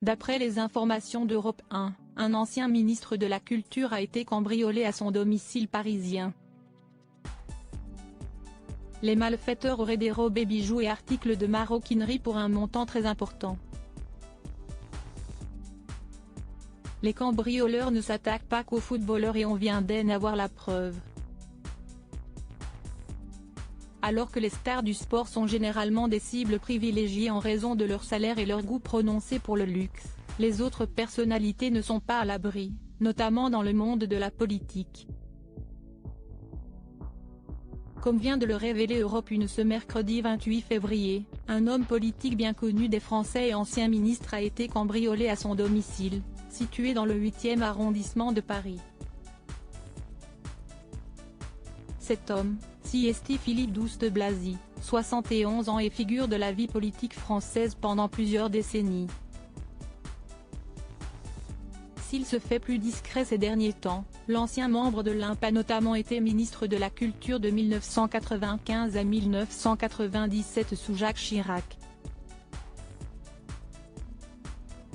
D'après les informations d'Europe 1, un ancien ministre de la Culture a été cambriolé à son domicile parisien. Les malfaiteurs auraient dérobé bijoux et articles de maroquinerie pour un montant très important. Les cambrioleurs ne s'attaquent pas qu'aux footballeurs et on vient d'en avoir la preuve. Alors que les stars du sport sont généralement des cibles privilégiées en raison de leur salaire et leur goût prononcé pour le luxe, les autres personnalités ne sont pas à l'abri, notamment dans le monde de la politique. Comme vient de le révéler Europe 1 ce mercredi 28 février, un homme politique bien connu des Français et ancien ministre a été cambriolé à son domicile, situé dans le 8e arrondissement de Paris. Cet homme, Siesti Philippe Douste-Blazy, 71 ans et figure de la vie politique française pendant plusieurs décennies. S'il se fait plus discret ces derniers temps, l'ancien membre de l'IMP a notamment été ministre de la Culture de 1995 à 1997 sous Jacques Chirac.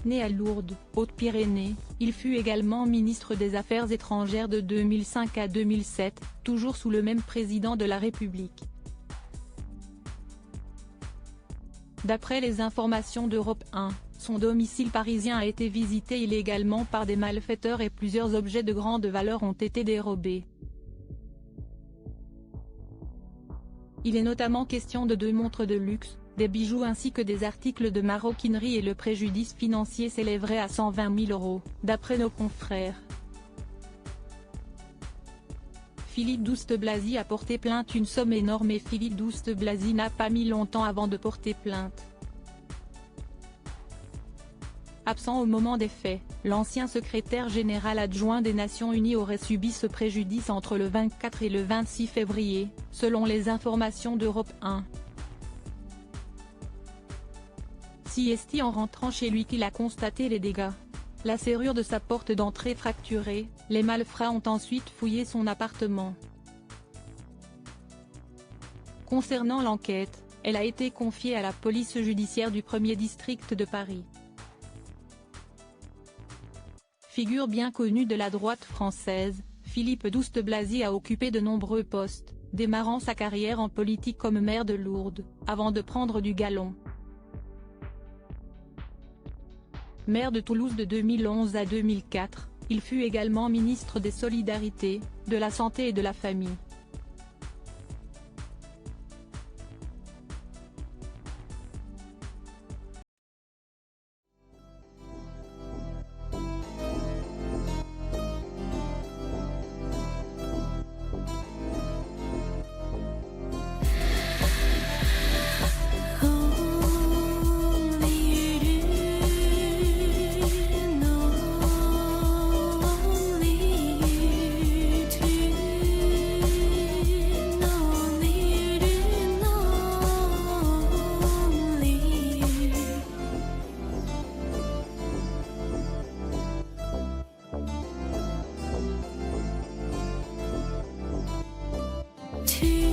Né à Lourdes, Haute-Pyrénées, il fut également ministre des Affaires étrangères de 2005 à 2007, toujours sous le même président de la République. D'après les informations d'Europe 1, son domicile parisien a été visité illégalement par des malfaiteurs et plusieurs objets de grande valeur ont été dérobés. Il est notamment question de 2 montres de luxe, des bijoux ainsi que des articles de maroquinerie et le préjudice financier s'élèverait à 120 000 €, d'après nos confrères. Philippe Douste-Blazy a porté plainte une somme énorme et Philippe Douste-Blazy n'a pas mis longtemps avant de porter plainte. Absent au moment des faits, l'ancien secrétaire général adjoint des Nations Unies aurait subi ce préjudice entre le 24 et le 26 février, selon les informations d'Europe 1. Siesti en rentrant chez lui qu'il a constaté les dégâts. La serrure de sa porte d'entrée fracturée, les malfrats ont ensuite fouillé son appartement. Concernant l'enquête, elle a été confiée à la police judiciaire du 1er district de Paris. Figure bien connue de la droite française, Philippe Douste-Blazy a occupé de nombreux postes, démarrant sa carrière en politique comme maire de Lourdes, avant de prendre du galon. Maire de Toulouse de 2011 à 2004, il fut également ministre des Solidarités, de la Santé et de la Famille. To